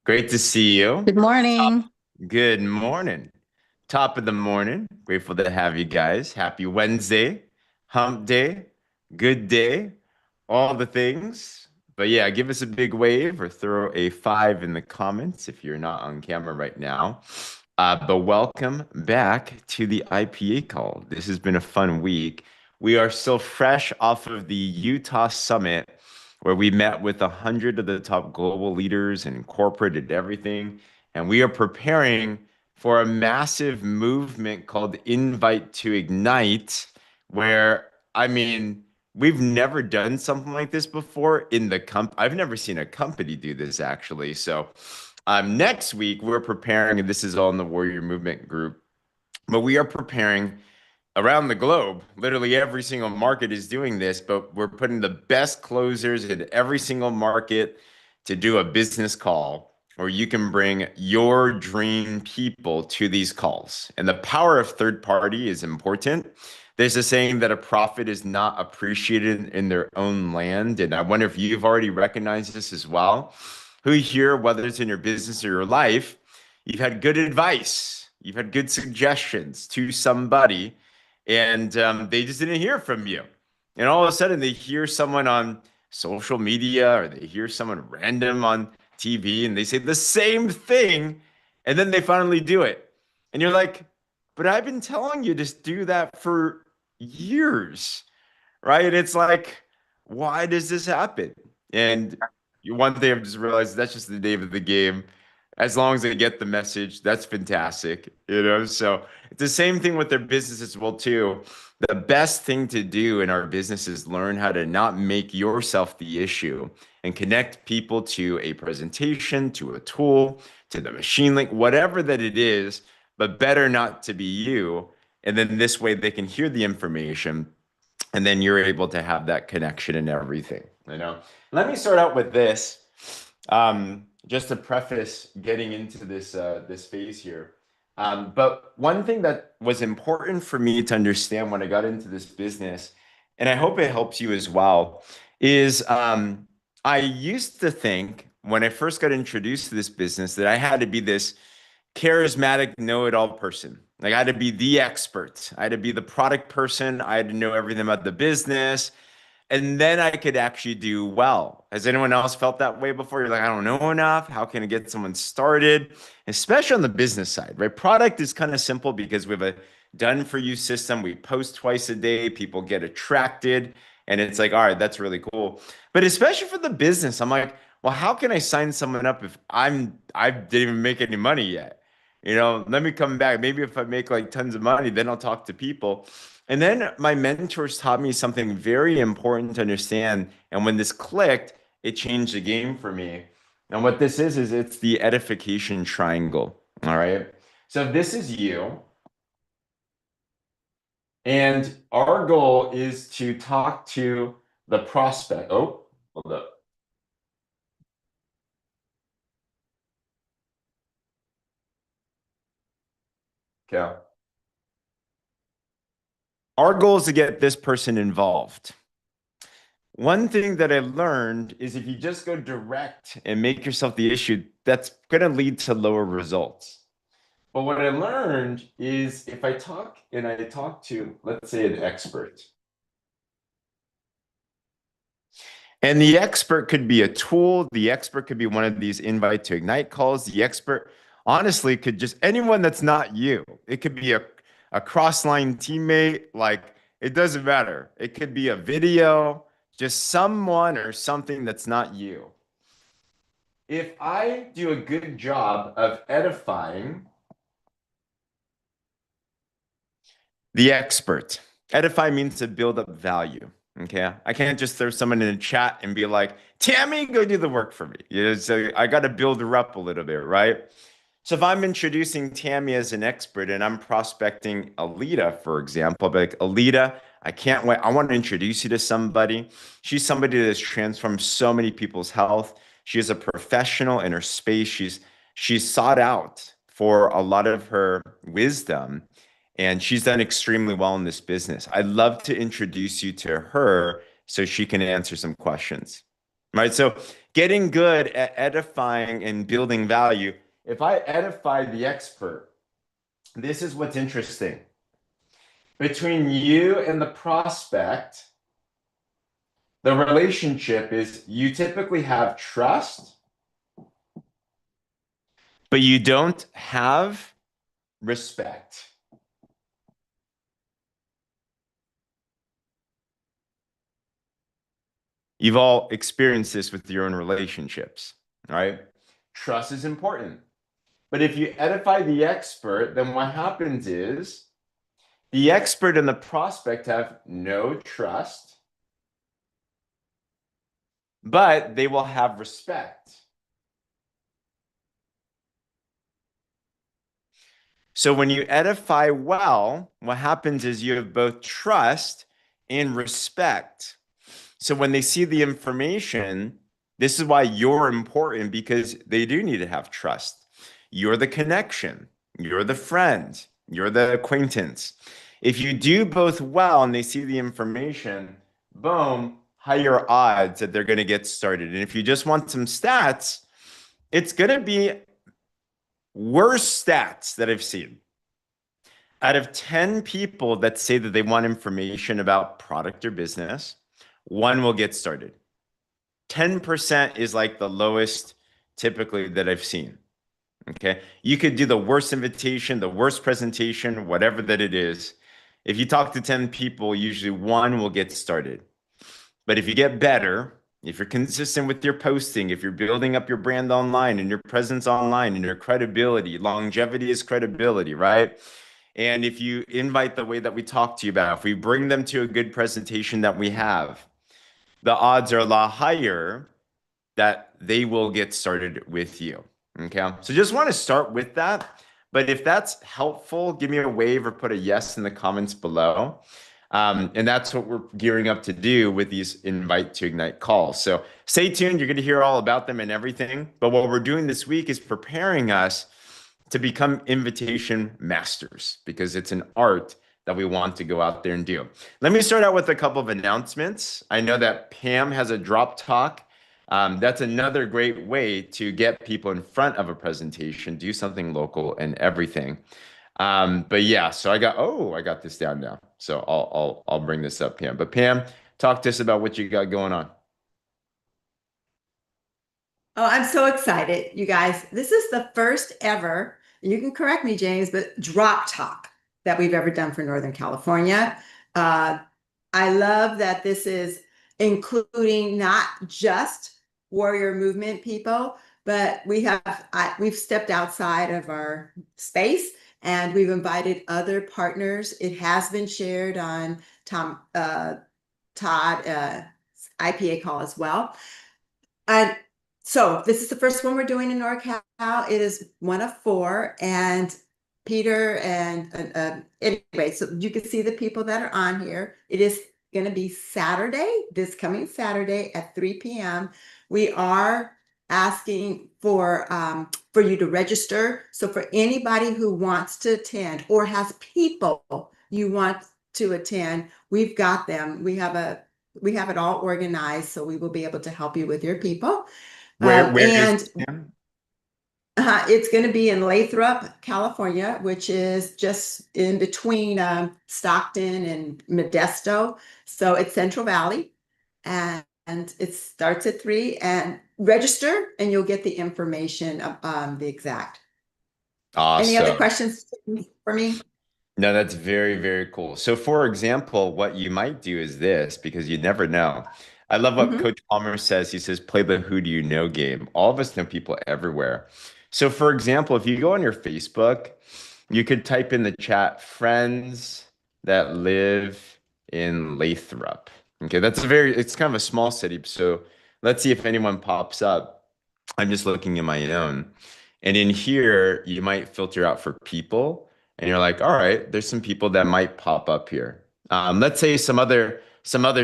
Great to see you. Good morning. Good morning. Top of the morning. Grateful to have you guys. Happy Wednesday, hump day, good day, all the things. But yeah, give us a big wave or throw a five in the comments if you're not on camera right now. But welcome back to the IPA call. This has been a fun week. We are still fresh off of the Utah summit where we met with 100 of the top global leaders and corporate and everything. And we are preparing for a massive movement called Invite to Ignite, where, I mean, we've never done something like this before in the I've never seen a company do this actually. So next week, we're preparing, and this is all in the Warrior Movement group, but we are preparing around the globe. Literally every single market is doing this, but we're putting the best closers in every single market to do a business call where you can bring your dream people to these calls. And the power of third party is important. There's a saying that a prophet is not appreciated in their own land. And I wonder if you've already recognized this as well. Who here, whether it's in your business or your life, you've had good advice, you've had good suggestions to somebody, and they just didn't hear from you. And all of a sudden, they hear someone on social media or they hear someone random on TV and they say the same thing, and then they finally do it. And you're like, but I've been telling you to do that for years, right? And it's like, why does this happen? And one thing I've just realized that's just the name of the game. As long as they get the message, that's fantastic, you know? So it's the same thing with their business as well, too. The best thing to do in our business is learn how to not make yourself the issue and connect people to a presentation, to a tool, to the machine link, whatever that it is, but better not to be you. And then this way they can hear the information and then you're able to have that connection and everything, you know. Let me start out with this, just to preface getting into this phase here. But one thing that was important for me to understand when I got into this business, and I hope it helps you as well, is I used to think when I first got introduced to this business that I had to be this charismatic know-it-all person. Like I had to be the expert. I had to be the product person. I had to know everything about the business. And then I could actually do well. Has anyone else felt that way before? You're like, I don't know enough. How can I get someone started? Especially on the business side, right? Product is kind of simple because we have a done for you system. We post twice a day. People get attracted. And it's like, all right, that's really cool. But especially for the business, I'm like, well, how can I sign someone up if I didn't even make any money yet? You know, let me come back. Maybe if I make like tons of money, then I'll talk to people. And then my mentors taught me something very important to understand. And when this clicked, it changed the game for me. And what this is it's the edification triangle. All right. So this is you. And our goal is to talk to the prospect. Oh, hold up. Okay. Our goal is to get this person involved. One thing that I learned is if you just go direct and make yourself the issue, that's going to lead to lower results. But what I learned is if I talk and I talk to, let's say, an expert, and the expert could be a tool, the expert could be one of these invite to ignite calls, the expert honestly could just anyone that's not you. It could be a cross-line teammate, like it doesn't matter. It could be a video, just someone or something that's not you. If I do a good job of edifying the expert, edify means to build up value. Okay. I can't just throw someone in a chat and be like, Tammy, go do the work for me. You know, so I got to build her up a little bit, right? So if I'm introducing Tammy as an expert and I'm prospecting Alita, for example, I'll be like, Alita, I can't wait. I want to introduce you to somebody. She's somebody that has transformed so many people's health. She is a professional in her space. She's sought out for a lot of her wisdom, and she's done extremely well in this business. I'd love to introduce you to her so she can answer some questions. Right. So getting good at edifying and building value. If I edify the expert, this is what's interesting. Between you and the prospect, the relationship is you typically have trust, but you don't have respect. You've all experienced this with your own relationships, right? Trust is important. But if you edify the expert, then what happens is the expert and the prospect have no trust, but they will have respect. So when you edify well, what happens is you have both trust and respect. So when they see the information, this is why you're important because they do need to have trust. You're the connection, you're the friend, you're the acquaintance. If you do both well and they see the information, boom, higher odds that they're going to get started. And if you just want some stats, it's going to be worse stats that I've seen. Out of 10 people that say that they want information about product or business, one will get started. 10% is like the lowest typically that I've seen. Okay. You could do the worst invitation, the worst presentation, whatever that it is. If you talk to 10 people, usually one will get started. But if you get better, if you're consistent with your posting, if you're building up your brand online and your presence online and your credibility, longevity is credibility, right? And if you invite the way that we talk to you about, if we bring them to a good presentation that we have, the odds are a lot higher that they will get started with you. Okay. So just want to start with that. But if that's helpful, give me a wave or put a yes in the comments below. And that's what we're gearing up to do with these invite to ignite calls. So stay tuned. You're going to hear all about them and everything. But what we're doing this week is preparing us to become invitation masters because it's an art that we want to go out there and do. Let me start out with a couple of announcements. I know that Pam has a drop talk. That's another great way to get people in front of a presentation, do something local and everything. But yeah, so I got this down now. So I'll bring this up, Pam. But Pam, talk to us about what you got going on. Oh, I'm so excited, you guys. This is the first ever, you can correct me, James, but drop talk that we've ever done for Northern California. Uh, I love that this is including not just warrior movement people, but we've stepped outside of our space and we've invited other partners. It has been shared on Todd IPA call as well. And so this is the first one we're doing in NorCal. It is one of four, and Peter anyway, so you can see the people that are on here. It is going to be Saturday, this coming Saturday at 3 p.m. We are asking for you to register. So for anybody who wants to attend or has people you want to attend, we've got them. We have it all organized, so we will be able to help you with your people. Where is And Pam? It's going to be in Lathrop, California, which is just in between Stockton and Modesto. So it's Central Valley, and it starts at 3. And register, and you'll get the information of the exact. Any other Awesome. questions for me? No, that's very, very cool. So, for example, what you might do is this because you never know. I love what Mhm. Coach Palmer says. He says, play the who do you know game. All of us know people everywhere. So, for example, if you go on your Facebook, you could type in the chat friends that live in Lathrop. Okay, it's kind of a small city. So, let's see if anyone pops up. I'm just looking in my own. And in here, you might filter out for people, and you're like, all right, there's some people that might pop up here. Let's say some other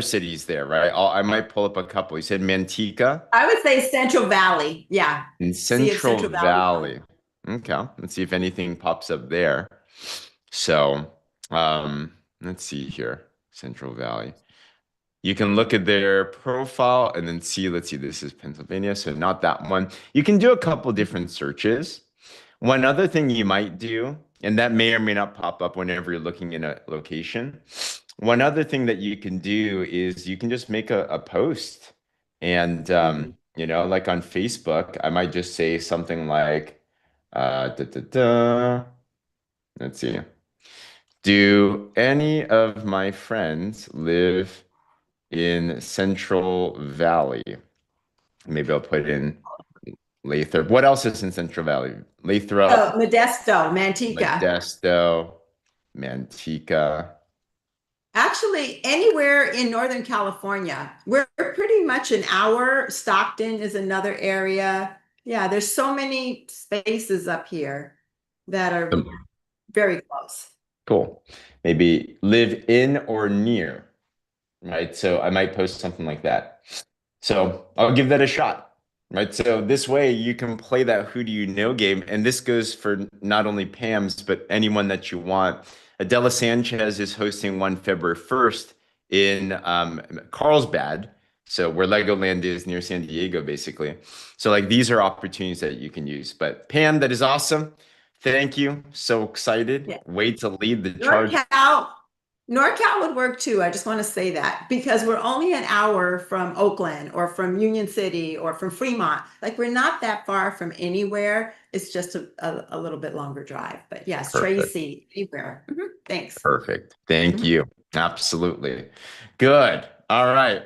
cities there, right? I might pull up a couple. You said Manteca I would say Central Valley. Yeah. in See if Central Central Valley. Valley. Okay, let's see if anything pops up there. So, let's see here, Central Valley. You can look at their profile and then see, let's see, this is Pennsylvania, so not that one. You can do a couple different searches. One other thing you might do, and that may or may not pop up whenever you're looking in a location. One other thing that you can do is you can just make a post. And, Mhm. like on Facebook, I might just say something like, da, da, da. Let's see. Do any of my friends live in Central Valley? Maybe I'll put in Lathrop. What else is in Central Valley? Oh, Lathrop, Modesto, Manteca. Modesto, Manteca. Actually, anywhere in Northern California. We're pretty much an hour. Stockton is another area. Yeah, there's so many spaces up here that are very close. Cool. Maybe live in or near, right? So I might post something like that. So I'll give that a shot, right? So this way you can play that who do you know game. And this goes for not only Pam's, but anyone that you want. Adela Sanchez is hosting one February 1st in Carlsbad. So where Legoland is near San Diego, basically. So like these are opportunities that you can use. But Pam, that is awesome. Thank you. So excited. Yeah. Way to lead the charge. NorCal, NorCal would work too. I just want to say that because we're only an hour from Oakland or from Union City or from Fremont. Like we're not that far from anywhere. It's just a little bit longer drive. But yes, Perfect. Tracy, anywhere. Thanks. Perfect. Thank Mhm. you. Absolutely. Good. All right.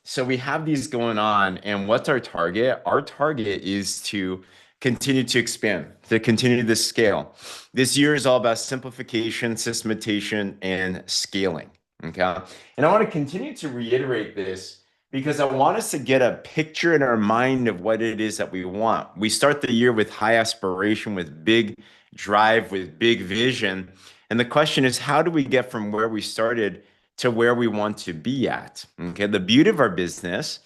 So we have these going on, and what's our target? Our target is to continue to expand, to continue to scale. This year is all about simplification, systematization, and scaling. Okay. And I want to continue to reiterate this because I want us to get a picture in our mind of what it is that we want. We start the year with high aspiration, with big drive, with big vision. And the question is, how do we get from where we started to where we want to be at? Okay. The beauty of our business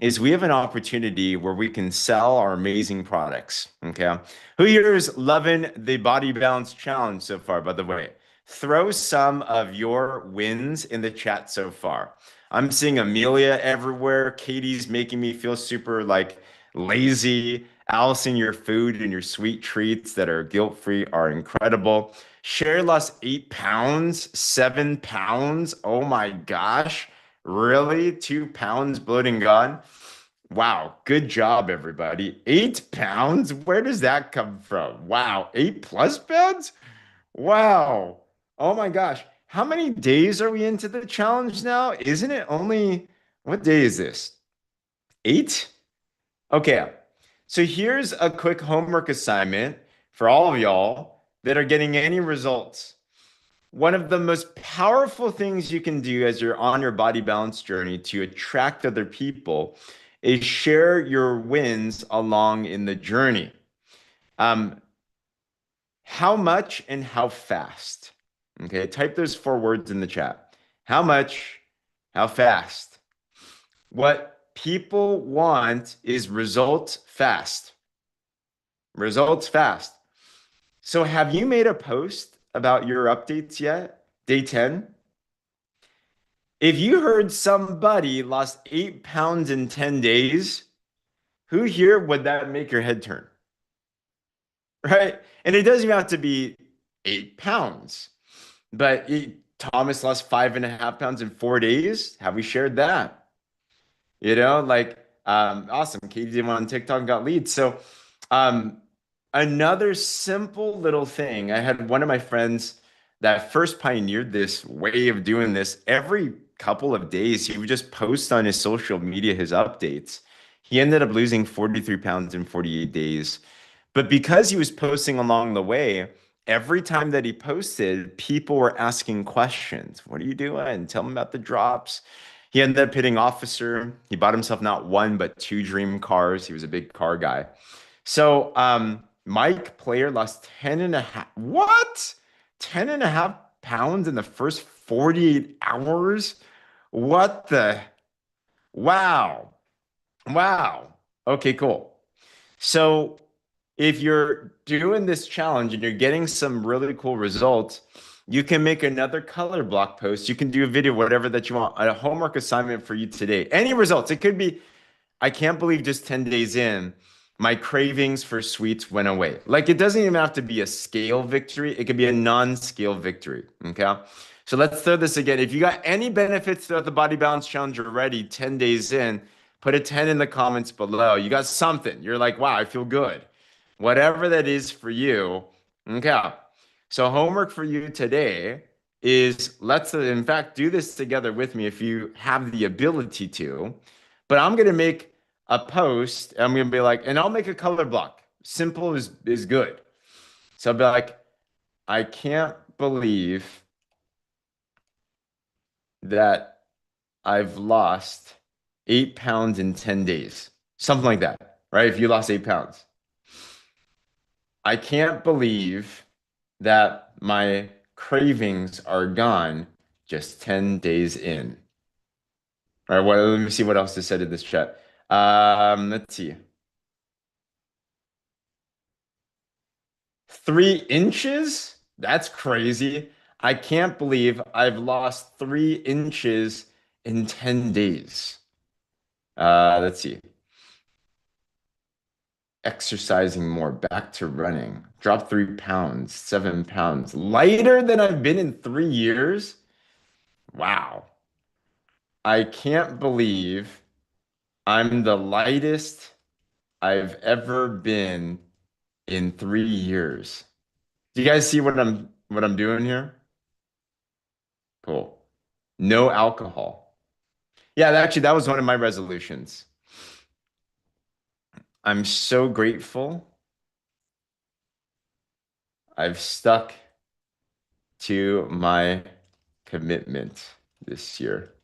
is we have an opportunity where we can sell our amazing products. Okay. Who here is loving the Body Balance Challenge so far, by the way? Throw some of your wins in the chat so far. I'm seeing Amelia everywhere. Katie's making me feel super like lazy. Allison, your food and your sweet treats that are guilt-free are incredible. Sherry lost 8 pounds, 7 pounds. Oh my gosh. Really? 2 pounds bloating gone? Wow. Good job, everybody. 8 pounds? Where does that come from? Wow. 8 plus pounds? Wow. Oh my gosh. How many days are we into the challenge now? Isn't it only, what day is this? 8? Okay. So here's a quick homework assignment for all of y'all that are getting any results. One of the most powerful things you can do as you're on your body balance journey to attract other people is share your wins along in the journey. Um, how much and how fast? Okay, type those 4 words in the chat. How much, how fast? What people want is results fast. Results fast. So have you made a post about your updates yet? Day 10? If you heard somebody lost 8 pounds in 10 days, who here would that make your head turn? Right? And it doesn't even have to be 8 pounds, but Thomas lost 5.5 pounds in 4 days. Have we shared that? Like, awesome. Katie did one on TikTok and got leads. So, um, another simple little thing. I had one of my friends that first pioneered this way of doing this. Every couple of days, he would just post on his social media his updates. He ended up losing 43 pounds in 48 days. But because he was posting along the way, every time that he posted, people were asking questions. What are you doing? Tell him about the drops. He ended up hitting officer. He bought himself not one, but two dream cars. He was a big car guy. So Mike Player lost 10 and a half. What? 10 and a half pounds in the first 48 hours? What the? Wow. Wow. Okay, cool. So if you're doing this challenge and you're getting some really cool results, You can make another color block post. You can do a video, whatever that you want. A homework assignment for you today. Any results? It could be, I can't believe just 10 days in, my cravings for sweets went away. Like it doesn't even have to be a scale victory. It could be a non-scale victory. Okay. So let's throw this again. If you got any benefits throughout the body balance challenge already, 10 days in, put a 10 in the comments below. You got something. You're like, wow, I feel good. Whatever that is for you. Okay. So homework for you today is let's in fact do this together with me if you have the ability to. But I'm gonna make a post. I'm gonna be like, and I'll make a color block. Simple is good. So I'll be like, I can't believe that I've lost 8 pounds in 10 days. Something like that, right? If you lost 8 pounds. I can't believe that my cravings are gone just 10 days in. All right, well, let me see what else is said in this chat. Let's see. 3 inches? That's crazy. I can't believe I've lost 3 inches in 10 days. Let's see. Exercising more, back to running. Dropped 3 pounds, 7 pounds. Lighter than I've been in 3 years. Wow. I can't believe I'm the lightest I've ever been in 3 years. Do you guys see what I'm doing here? Cool. No alcohol. Yeah, actually, that was one of my resolutions. I'm so grateful I've stuck to my commitment this year.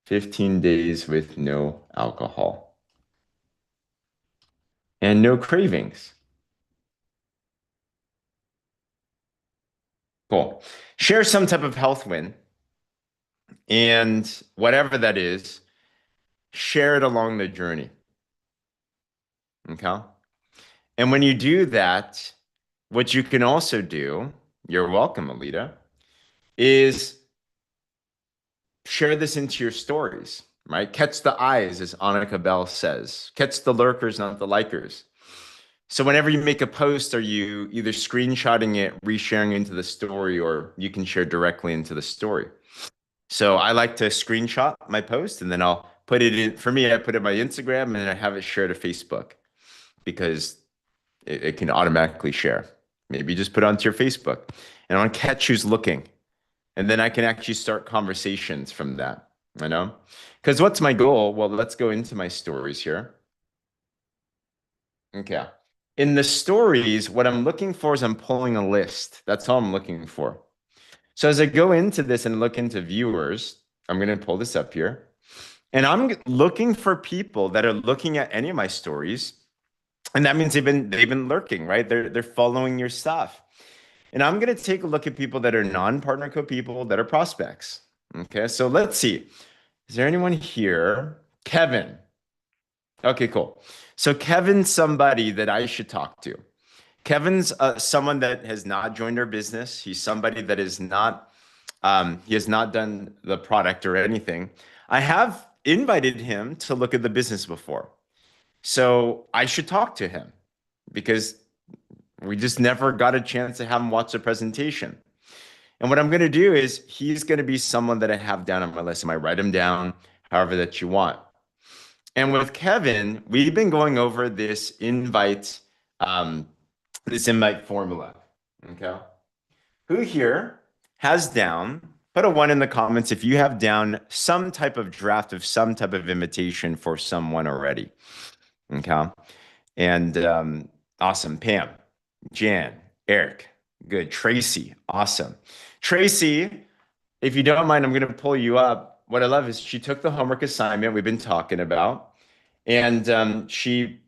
15 days with no alcohol and no cravings. Cool. Share some type of health win, and whatever that is, share it along the journey. Okay. And when you do that, what you can also do, you're welcome, Alita, is share this into your stories, right? Catch the eyes, as Annika Bell says. Catch the lurkers, not the likers. So whenever you make a post, are you either screenshotting it, resharing into the story, or you can share directly into the story? So I like to screenshot my post and then I'll put it in. For me, I put it on my Instagram and then I have it shared to Facebook because it can automatically share. Maybe just put it onto your Facebook and I want to catch who's looking. And then I can actually start conversations from that, you know? Because what's my goal? Well, let's go into my stories here. Okay. In the stories, what I'm looking for is I'm pulling a list. That's all I'm looking for. So as I go into this and look into viewers, I'm going to pull this up here. And I'm looking for people that are looking at any of my stories. And that means they've been lurking, right? They're following your stuff. And I'm going to take a look at people that are non-PartnerCo people that are prospects. Okay, so let's see. Is there anyone here? Kevin. Okay, cool. So Kevin's somebody that I should talk to. Kevin's someone that has not joined our business. He's somebody that is not, he has not done the product or anything. I have invited him to look at the business before. So I should talk to him because we just never got a chance to have him watch the presentation. And what I'm going to do is he's going to be someone that I have down on my list. I might write him down, however that you want. And with Kevin, we've been going over this invite formula. Okay. Who here has down, put a 1 in the comments if you have down some type of draft of some type of invitation for someone already. Okay. And awesome. Pam, Jan, Eric, good. Tracy, awesome. Tracy, if you don't mind, I'm going to pull you up. What I love is she took the homework assignment we've been talking about, and she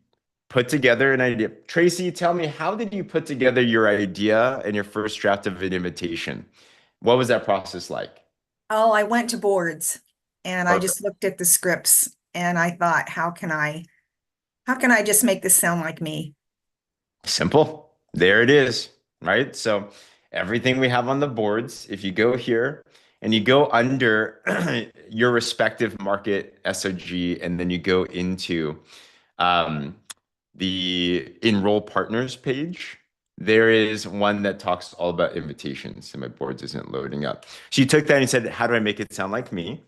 put together an idea. Tracy, tell me, how did you put together your idea and your first draft of an invitation? What was that process like? Oh, I went to boards and I Perfect. just looked at the scripts and I thought, how can I just make this sound like me? Simple. There it is, right? So, everything we have on the boards. If you go here and you go under your respective market SOG, and then you go into um, the enroll partners page, there is one that talks all about invitations, and my boards isn't loading up. So you took that and you said, how do I make it sound like me?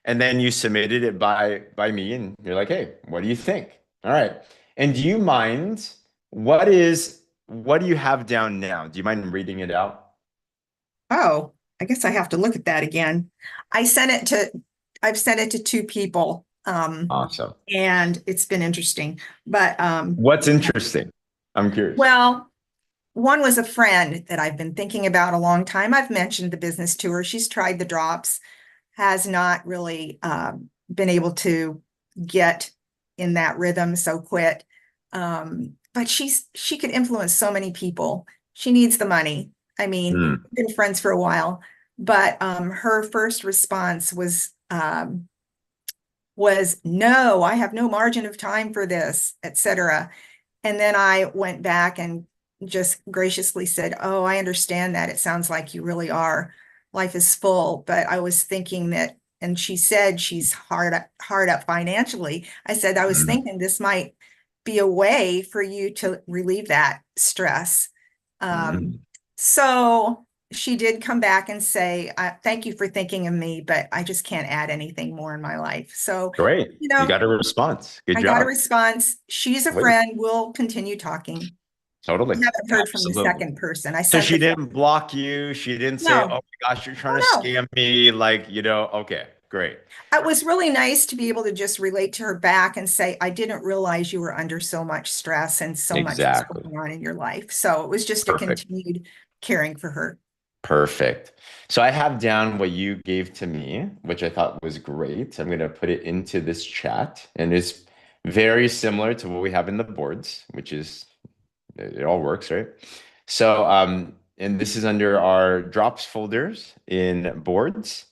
And then you submitted it by me, and you're like, hey, what do you think? All right. And do you mind, what do you have down now? Do you mind reading it out? Oh, I guess I have to look at that again. I sent it to, I've sent it to two people, Awesome. and it's been interesting. But What's interesting? I'm curious. well, one was a friend that I've been thinking about a long time. I've mentioned the business to her. She's tried the drops, has not really been able to get in that rhythm, so quit. But she could influence so many people. She needs the money. I mean, Hmm. we've been friends for a while, but her first response was no, I have no margin of time for this, etc. And then I went back and just graciously said, oh, I understand that. It sounds like you really are. Life is full. But I was thinking that, and she said she's hard up financially. I said, I was Hmm. thinking this might be a way for you to relieve that stress. Um, Hmm. so she did come back and say, thank you for thinking of me, but I just can't add anything more in my life. So, Great. you You know, got a response. Good I got a job. response. She's a Wait, friend. We'll continue talking. totally. I haven't heard from the Absolutely. second person. I So sent she the didn't block you. She didn't say, no, oh my gosh, you're trying to oh no. scam me. Like, okay, great. It was really nice to be able to just relate to her back and say, I didn't realize you were under so much stress and so much was Exactly. going on in your life. So it was just a Perfect. continued caring for her. Perfect. So I have down what you gave to me, which I thought was great. I'm going to put it into this chat, and it's very similar to what we have in the boards, which is it all works, right? So, and this is under our drops folders in boards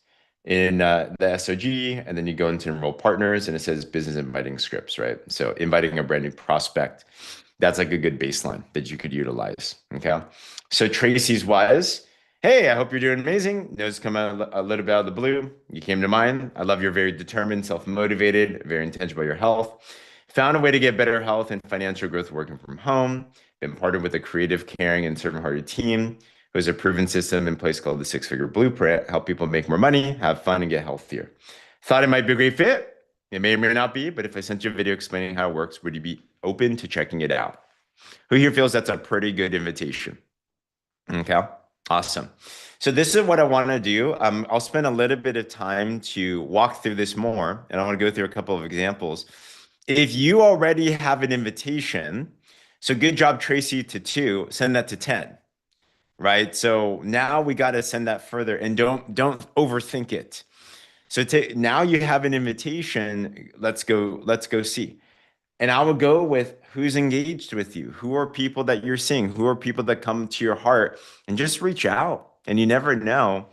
in the SOG, and then you go into enroll partners, and it says business inviting scripts, right? So inviting a brand new prospect, that's like a good baseline that you could utilize. Okay. So Tracy's was, hey, I hope you're doing amazing. Notes come out a little bit out of the blue. You came to mind. I love you're very determined, self-motivated, very intentional about your health. Found a way to get better health and financial growth working from home. Been partnered with a creative, caring, and servant-hearted team who has a proven system in place called the Six-Figure Blueprint, help people make more money, have fun, and get healthier. Thought it might be a great fit. It may or may not be, but if I sent you a video explaining how it works, would you be open to checking it out? Who here feels that's a pretty good invitation? Okay, awesome. So this is what I want to do. I'll spend a little bit of time to walk through this more, and I want to go through a couple of examples. If you already have an invitation, so good job, Tracy, to two, send that to 10, right? So now we got to send that further, and don't overthink it. So now you have an invitation. Let's go see. And I would go with who's engaged with you, who are people that you're seeing, who are people that come to your heart, and just reach out. And you never know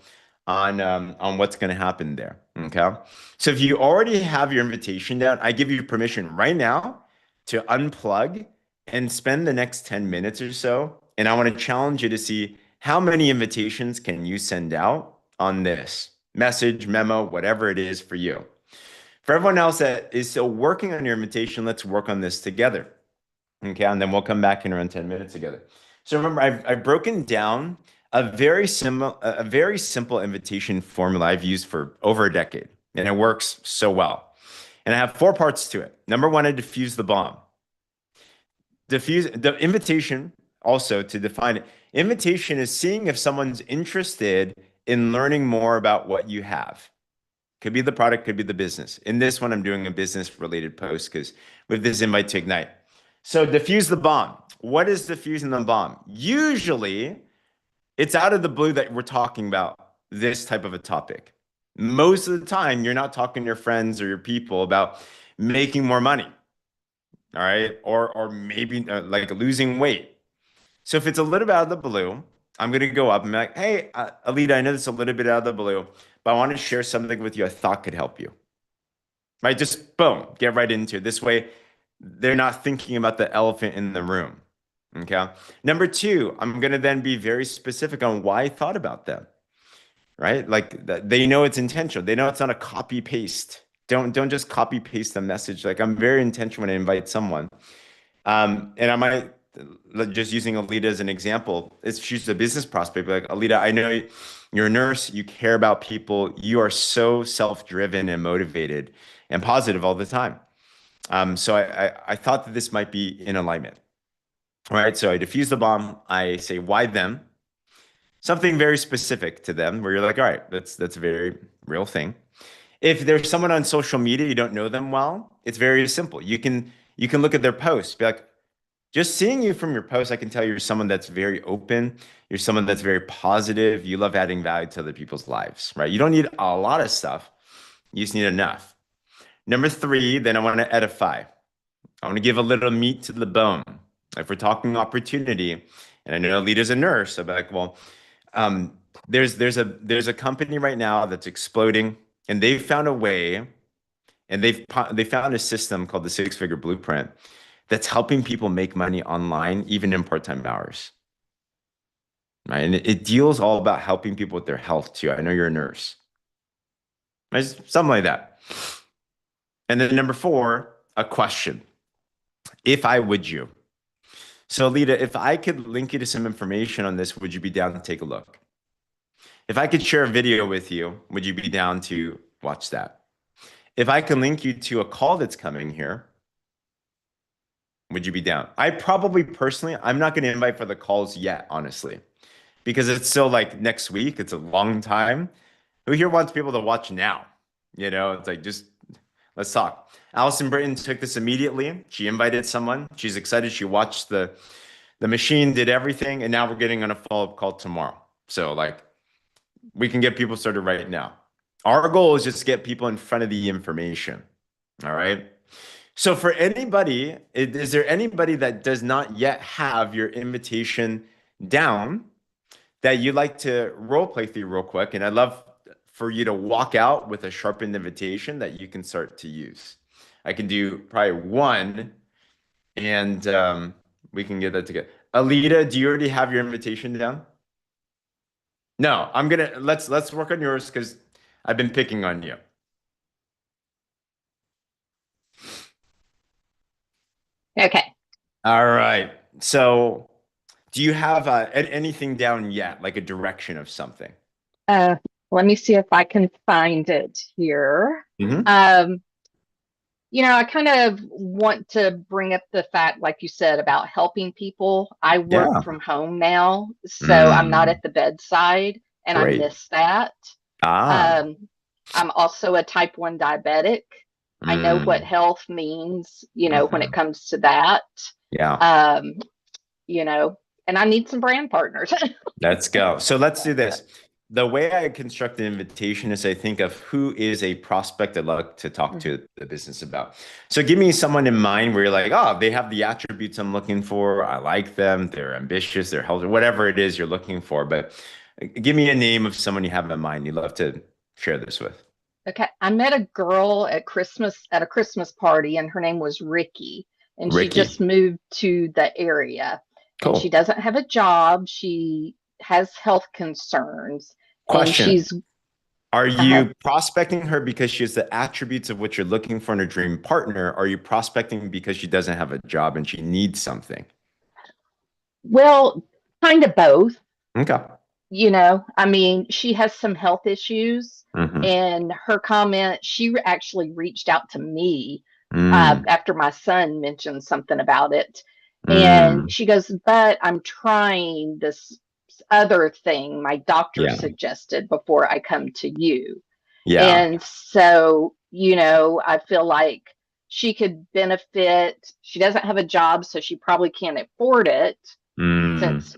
on what's going to happen there. Okay. So if you already have your invitation down, I give you permission right now to unplug and spend the next 10 minutes or so. And I want to challenge you to see how many invitations can you send out on this message, memo, whatever it is for you. For everyone else that is still working on your invitation, let's work on this together. Okay, and then we'll come back in around 10 minutes together. So remember, I've broken down a very simple invitation formula I've used for over a decade, and it works so well. And I have four parts to it. Number one, I diffuse the bomb. Diffuse the invitation, also to define it. Invitation is seeing if someone's interested in learning more about what you have. Could be the product, could be the business. In this one, I'm doing a business related post because with this invite to ignite. So diffuse the bomb. What is diffusing the bomb? Usually it's out of the blue that we're talking about this type of a topic. Most of the time, you're not talking to your friends or your people about making more money, all right? Or maybe like losing weight. So if it's a little bit out of the blue, I'm going to go up and be like, hey, Alita, I know this is a little bit out of the blue, but I want to share something with you I thought could help you. Right? Just boom, get right into it. This way, they're not thinking about the elephant in the room. Okay. Number two, I'm going to then be very specific on why I thought about them, right? Like they know it's intentional. They know it's not a copy paste. Don't just copy paste the message. Like I'm very intentional when I invite someone. And I might just using Alita as an example. If she's a business prospect, be like Alita, I know you're a nurse. You care about people. You are so self-driven and motivated and positive all the time. So I thought that this might be in alignment. All right. So I diffuse the bomb. I say, why them? Something very specific to them where you're like, all right, that's a very real thing. If there's someone on social media, you don't know them well, it's very simple. You can look at their posts, be like, just seeing you from your posts, I can tell you're someone that's very open. You're someone that's very positive. You love adding value to other people's lives, right? You don't need a lot of stuff. You just need enough. Number three, then I want to edify. I want to give a little meat to the bone. If we're talking opportunity, and I know Alita's a nurse, I'm like, well, um, there's a company right now that's exploding, and they've found a way, and they found a system called the Six Figure Blueprint that's helping people make money online, even in part-time hours. Right. And it deals all about helping people with their health too. I know you're a nurse. Right? Something like that. And then number four, a question. If I would you. So Lita, if I could link you to some information on this, would you be down to take a look? If I could share a video with you, would you be down to watch that? If I can link you to a call that's coming here, would you be down? I probably personally, I'm not going to invite for the calls yet, honestly, because it's still like next week. It's a long time. Who here wants people to watch now? It's like, just let's talk. Allison Britton took this immediately. She invited someone. She's excited. She watched the machine, did everything, and now we're getting on a follow-up call tomorrow. So like we can get people started right now. Our goal is just to get people in front of the information. All right. So for anybody, is there anybody that does not yet have your invitation down that you'd like to role play through real quick? And I'd love for you to walk out with a sharpened invitation that you can start to use. I can do probably one, and we can get that together. Alita, do you already have your invitation down? No, let's work on yours because I've been picking on you. Okay. All right. So do you have anything down yet, like a direction of something? Uh, Let me see if I can find it here. Mhm. I kind of want to bring up the fact, like you said, about helping people. I work Yeah. from home now, so I'm not Mm, at the bedside, and I great. miss that. Ah. Um, I'm also a type 1 diabetic. I know what Mm, health means, when it mhm. comes to that. Yeah. Um, you know, and I need some brand partners. Let's go. So let's do this. The way I construct an invitation is I think of who is a prospect I'd like to talk to the business about. So give me someone in mind where you're like, oh, they have the attributes I'm looking for. I like them. They're ambitious. They're healthy, whatever it is you're looking for. But give me a name of someone you have in mind you'd love to share this with. Okay, I met a girl at a Christmas party, and her name was Ricky, and she Ricky. just moved to the area, and she Cool. doesn't have a job. She has health concerns, and Question. she's Are uh, you prospecting her because she has the attributes of what you're looking for in a dream partner? Or are you prospecting because she doesn't have a job and she needs something? well, kind of both. Okay. I mean, she has some health issues, Hmm. and her comment, she actually reached out to me Mm, after my son mentioned something about it. And mm, she goes, but I'm trying this other thing my doctor yeah. suggested before I come to you. Yeah. And so, I feel like she could benefit. She doesn't have a job, so she probably can't afford it Mm. since,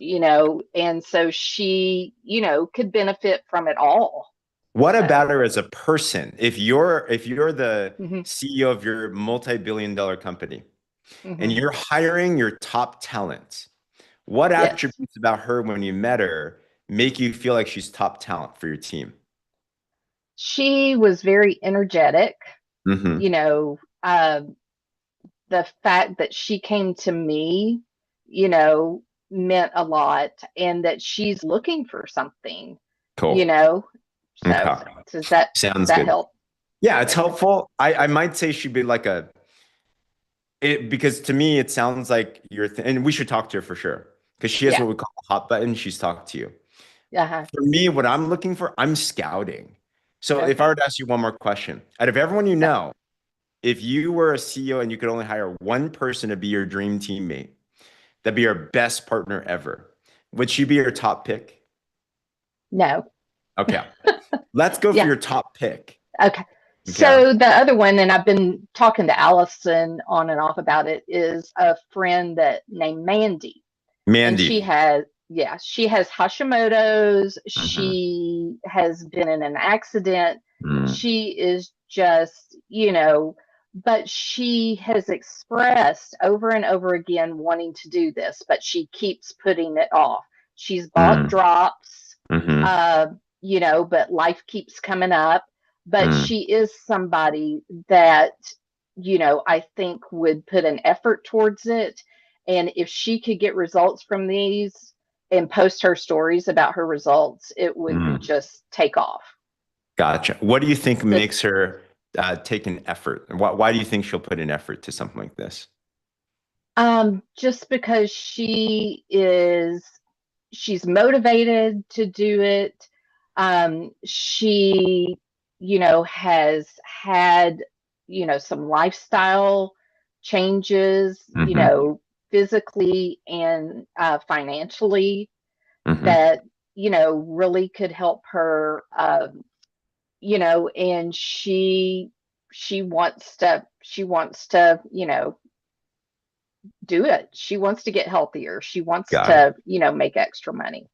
and so she, could benefit from it all. What So, about her as a person? If you're the mhm, CEO of your multi-billion dollar company and mhm, you're hiring your top talent, what yes. attributes about her when you met her make you feel like she's top talent for your team? She was very energetic, Hmm. you know, uh, the fact that she came to me, you know, meant a lot, and that she's looking for something, you Cool. know. So Okay. does Sounds that good. help? Yeah, it's helpful. I might say she'd be like because to me it sounds like and we should talk to her for sure because she has Yeah. what we call a hot button. She's talked to you. Uh-huh. For me, what I'm looking for, I'm scouting. So if I Okay. were to ask you one more question, out of everyone you Okay. know, if you were a CEO and you could only hire one person to be your dream teammate, that'd be your best partner ever, would she be your top pick? No. Okay. Let's go for Yeah. your top pick. Okay. Okay. So the other one, and I've been talking to Allison on and off about it, is a friend that named Mandy. And she Mandy. has, yeah, she has Hashimoto's. Mhm. She has been in an accident. Mm. She is just, you know, but she has expressed over and over again wanting to do this, but she keeps putting it off. She's bought Mm. drops, Mhm. uh, you know, but life keeps coming up. But Mm. she is somebody that, you know, I think would put an effort towards it. And if she could get results from these and post her stories about her results, it would Mm. just take off. Gotcha. What do you think So, makes her take an effort? Why do you think she'll put an effort to something like this? just because she's motivated to do it. She, you know, has had, you know, some lifestyle changes, you Hmm. know, physically and financially Hmm. that, you know, really could help her, you know, and she wants to, you know, do it. She wants to get healthier. She wants Got it. to, you know, make extra money.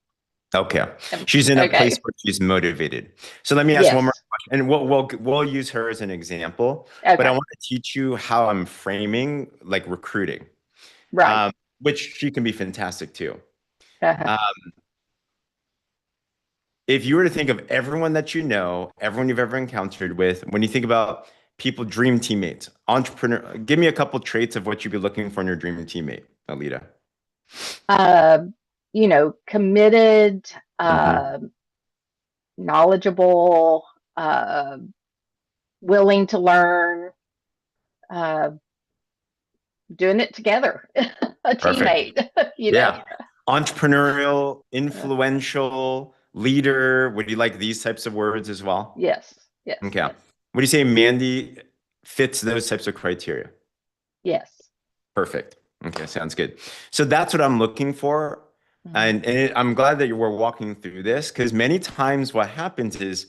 Okay. She's in a place Okay. where she's motivated. So let me ask one more Yes. question, and we'll use her as an example, but I Okay. want to teach you how I'm framing like recruiting, Right. um, which she can be fantastic too. Uh-huh. Uh, if you were to think of everyone that you know, everyone you've ever encountered with, when you think about people, dream teammates, entrepreneur, give me a couple traits of what you'd be looking for in your dream teammate, Alita. Uh, you know, committed, Hmm. uh, knowledgeable, uh, willing to learn, uh, doing it together, a Perfect. teammate, you know. Yeah. Entrepreneurial, influential, leader. Would you like these types of words as well? Yes. Yes. Okay. Yes. What do you say Mandy fits those types of criteria? Yes. Perfect. Okay, sounds good. So that's what I'm looking for. Mhm. And I'm glad that you were walking through this because many times what happens is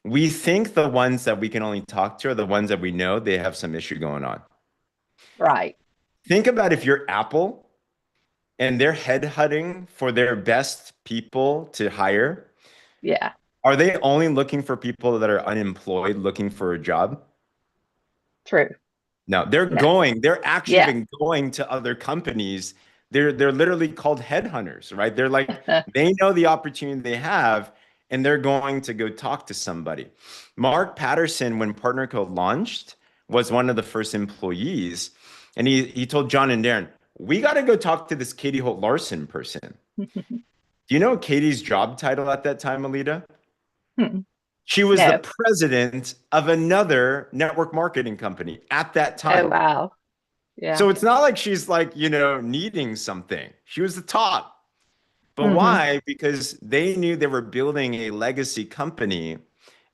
we think the ones that we can only talk to are the ones that we know they have some issue going on. Right. Think about if you're Apple and they're headhunting for their best people to hire. Yeah. Are they only looking for people that are unemployed looking for a job? True. No, No. they're actually Yeah. even going to other companies. They're literally called headhunters, right? They're like, they know the opportunity they have and they're going to go talk to somebody. Mark Patterson, when PartnerCo launched, was one of the first employees. And he told John and Darren, we got to go talk to this Katie Holt Larson person. Do you know Katie's job title at that time, Alita? She was the No. president of another network marketing company at that Oh, time. wow. Yeah. So it's not like she's like, needing something. She was the top. But Hmm. why? Because they knew they were building a legacy company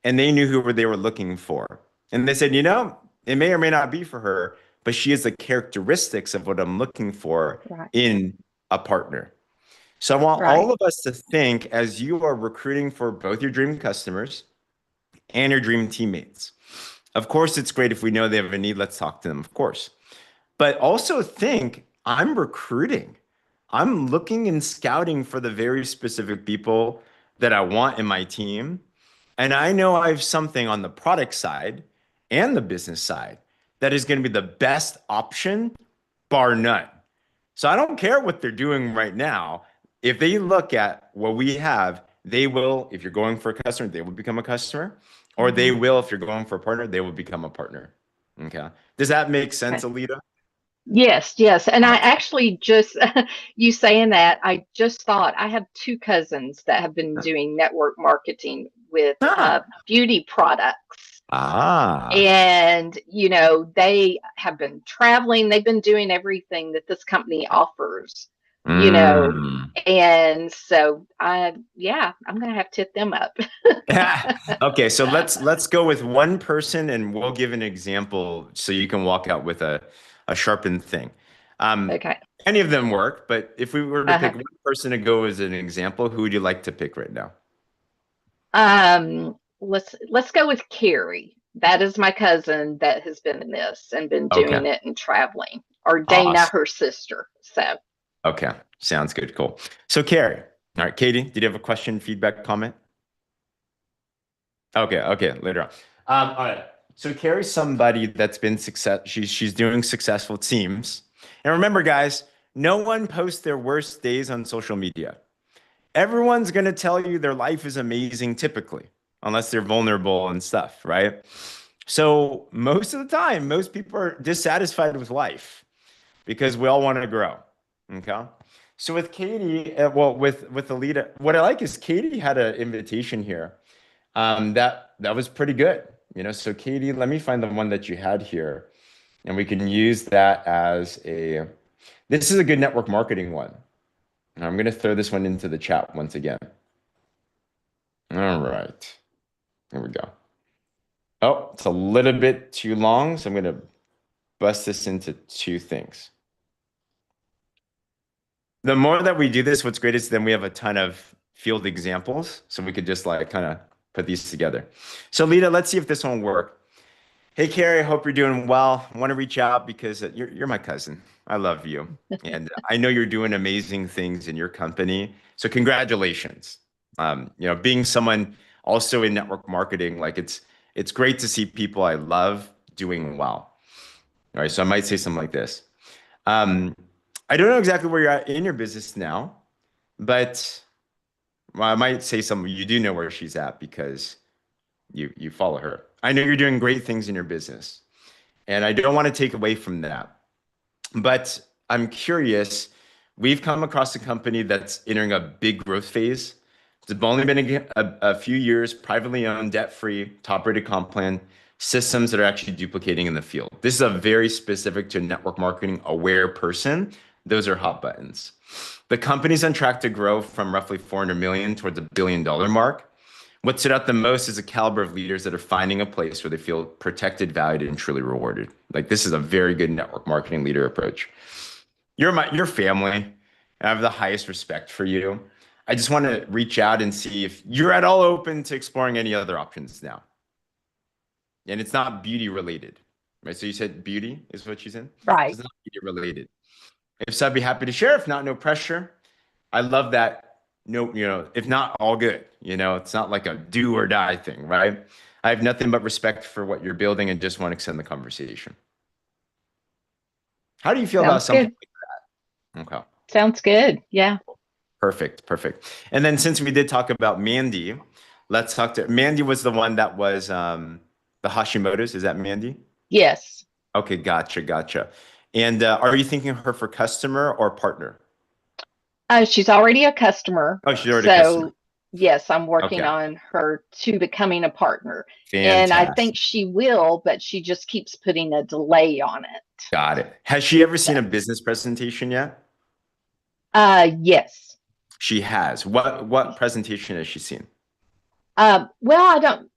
and they knew who they were looking for. And they said, it may or may not be for her, but she has the characteristics of what I'm looking for Right. in a partner. So I want all Right. of us to think as you are recruiting for both your dream customers and your dream teammates. Of course, it's great if we know they have a need, let's talk to them, of course. But also think I'm recruiting. I'm looking and scouting for the very specific people that I want in my team. And I know I have something on the product side and the business side that is going to be the best option, bar none. So I don't care what they're doing right now. If they look at what we have, they will, if you're going for a customer, they will become a customer, or they Hmm. will, if you're going for a partner, they will become a partner. Okay. Does that make sense, Okay. Alita? Yes, yes. And I actually just, you saying that, I just thought I have two cousins that have been doing network marketing with Ah, beauty products. ah. And, you know, they have been traveling, they've been doing everything that this company offers, you know. Mm. And so yeah, I'm gonna have to hit them up. Okay, so let's go with one person and we'll give an example so you can walk out with a sharpened thing. Um, Okay. any of them work, but if we were to pick Uh-huh. one person to go as an example, who would you like to pick right now? Let's go with Carrie. That is my cousin that has been in this and been Okay, doing it and traveling, or Dana, awesome. her sister. So, Okay, sounds good, cool. So Carrie, all right, Katie, did you have a question, feedback, comment? Okay, okay, later on. All right. So Carrie's somebody that's been success. She's doing successful teams. And remember, guys, no one posts their worst days on social media. Everyone's gonna tell you their life is amazing, typically, unless they're vulnerable and stuff, right? So most of the time, most people are dissatisfied with life because we all want to grow. Okay. So with Katie, well, with Alita, what I like is Katie had an invitation here that was pretty good. You know, so Katie, let me find the one that you had here, and we can use that as a. This is a good network marketing one. And I'm going to throw this one into the chat once again. All right, here we go. Oh, it's a little bit too long, so I'm going to bust this into two things. The more that we do this, what's great is then we have a ton of field examples, so we could just like kind of put these together. So Lita, let's see if this one will work. Hey, Carrie, I hope you're doing well. I want to reach out because you're my cousin. I love you. And I know you're doing amazing things in your company. So congratulations. You know, being someone also in network marketing, like it's great to see people I love doing well. All right. So I might say something like this. Um, I don't know exactly where you're at in your business now, but well, I might say something you do know where she's at because you follow her. I know you're doing great things in your business. And I don't want to take away from that. But I'm curious, we've come across a company that's entering a big growth phase. It's only been a few years, privately owned, debt-free, top-rated comp plan, systems that are actually duplicating in the field. This is a very specific to network marketing aware person. Those are hot buttons. The company's on track to grow from roughly 400 million towards $1 billion mark. What stood out the most is the caliber of leaders that are finding a place where they feel protected, valued, and truly rewarded. Like this is a very good network marketing leader approach. Your family. I have the highest respect for you. I just want to reach out and see if you're at all open to exploring any other options now. And it's not beauty related, right? So you said beauty is what you said. So right. it's not beauty related. If so, I'd be happy to share. If not, no pressure. I love that. No, you know, if not, all good. You know, it's not like a do or die thing, right? I have nothing but respect for what you're building and just want to extend the conversation. How do you feel about Sounds something good. like that? Okay, Sounds good. Yeah. perfect, perfect. And then since we did talk about Mandy, let's talk to Mandy was the one that was the Hashimoto's. Is that Mandy? Yes. Okay, gotcha, gotcha. And are you thinking of her for customer or partner? She's already a customer. Oh, she's already a customer. So, yes, I'm working Okay, on her to becoming a partner. And I think fantastic. she will, but she just keeps putting a delay on it. Got it. Has she ever So, seen a business presentation yet? yes. She has. What presentation has she seen? Well, I don't,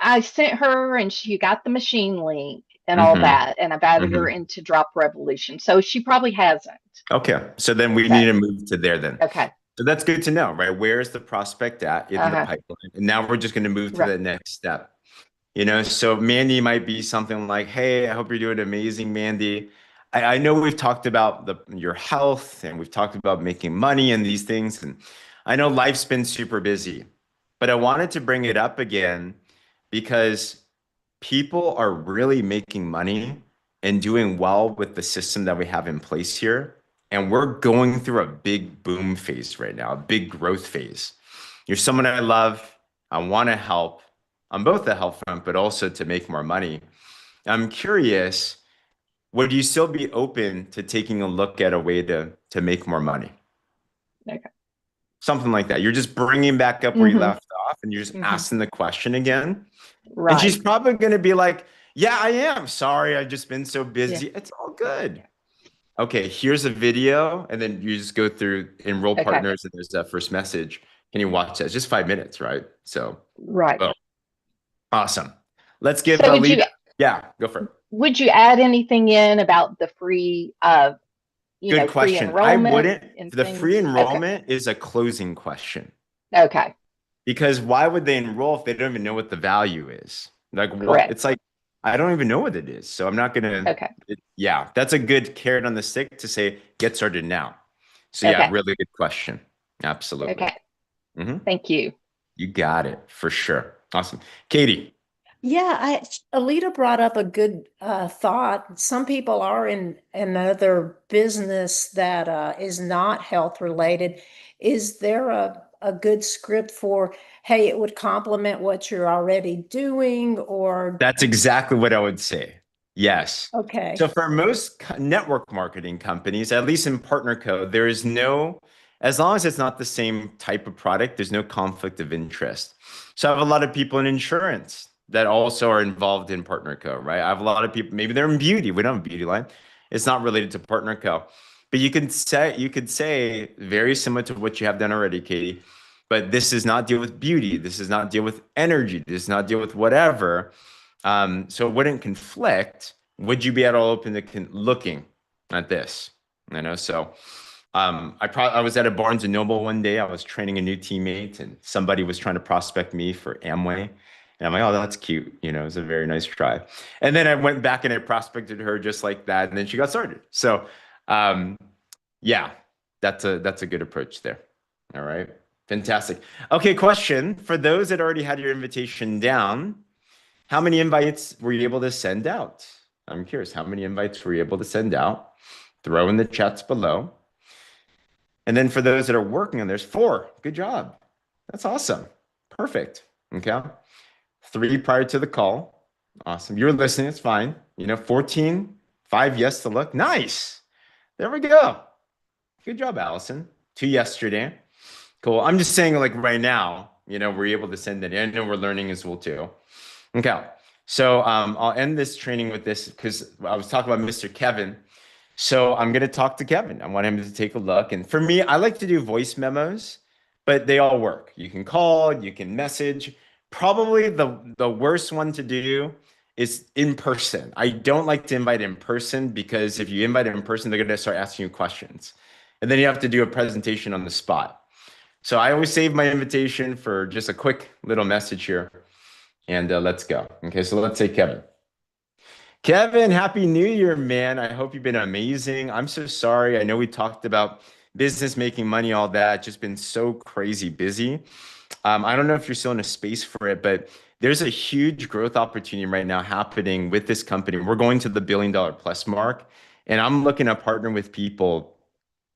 I sent her and she got the machine link and all Mm-hmm. that, and I've added her Mm-hmm. into Drop Revolution. So she probably hasn't. Okay. So then we So, need to move to there then. okay. So that's good to know, right? Where is the prospect at in the Uh-huh. pipeline? And now we're just going to move to Right. the next step. You know, so Mandy might be something like, hey, I hope you're doing amazing, Mandy. I know we've talked about your health and we've talked about making money and these things. And I know life's been super busy, but I wanted to bring it up again because people are really making money and doing well with the system that we have in place here. And we're going through a big boom phase right now, a big growth phase. You're someone I love. I want to help on both the health front, but also to make more money. I'm curious, would you still be open to taking a look at a way to make more money? Okay. Something like that. You're just bringing back up where you left off and you're just asking the question again. And she's Right. probably going to be like, yeah, I am. Sorry, I've just been so busy. It's all good. Okay, here's a video. And then you just go through enroll Okay. partners and there's that first message. Can you watch that? It's just 5 minutes, right? So, Right. well, awesome. Let's give So Alita. Yeah, go for it. would you add anything in about the free Good free question. I enrollment wouldn't. and The free things? Okay. enrollment is a closing question. Okay. Because why would they enroll if they don't even know what the value is? Like what? Correct. It's like I don't even know what it is, so I'm not gonna. Okay. Yeah, that's a good carrot on the stick to say get started now. So yeah, Okay. really good question. Absolutely. Okay. hmm Thank you. You got it for sure. Awesome, Katie. Yeah, Alita brought up a good thought. Some people are in another business that is not health related. Is there a good script for, hey, it would complement what you're already doing, or That's exactly what I would say. Yes. okay. So for most network marketing companies, at least in PartnerCo, there is no, as long as it's not the same type of product, there's no conflict of interest. So I have a lot of people in insurance that also are involved in PartnerCo, right? I have a lot of people, maybe they're in beauty. We don't have a beauty line. It's not related to PartnerCo. But you could say very similar to what you have done already, Katie, but this does not deal with beauty. This does not deal with energy. This does not deal with whatever. So it wouldn't conflict. Would you be at all open to looking at this? You know, so I was at a Barnes and Noble one day. I was training a new teammate, and somebody was trying to prospect me for Amway. And I'm like, oh, that's cute. You know, it was a very nice try. And then I went back and I prospected her just like that, and then she got started. So, yeah, that's a good approach there. All right, fantastic. Okay, question for those that already had your invitation down. How many invites were you able to send out? I'm curious, how many invites were you able to send out? Throw in the chats below. And then for those that are working on this, 4. Good job. That's awesome. Perfect. Okay. 3 prior to the call. Awesome. You're listening. It's fine. 14, 5 yes to look. Nice. There we go. Good job, Allison. 2 yesterday. Cool. I'm just saying, like right now, we're able to send it in, and we're learning as well too. Okay, so I'll end this training with this because I was talking about Mr. Kevin. So I'm going to talk to Kevin. I want him to take a look. And for me, I like to do voice memos, but they all work. You can call, you can message. Probably the worst one to do is in person. I don't like to invite in person because if you invite in person, they're going to start asking you questions. And then you have to do a presentation on the spot. So I always save my invitation for just a quick little message here. And let's go. Okay, so let's say Kevin. Kevin, Happy New Year, man. I hope you've been amazing. I'm so sorry. I know we talked about business, making money, all that. Just been so crazy busy. I don't know if you're still in a space for it, but there's a huge growth opportunity right now happening with this company. We're going to the $1 billion plus mark, and I'm looking to partner with people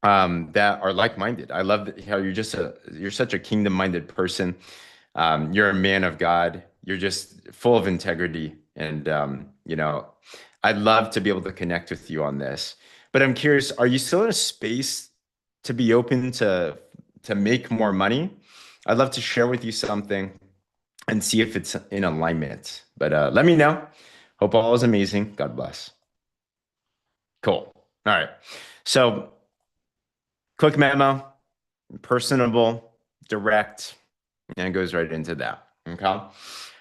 that are like-minded. I love how you're such a kingdom-minded person. You're a man of God. You're just full of integrity. And, I'd love to be able to connect with you on this. But I'm curious, are you still in a space to be open to make more money? I'd love to share with you something and see if it's in alignment. But let me know. Hope all is amazing. God bless. Cool. All right. So quick memo, personable, direct, and it goes right into that. Okay.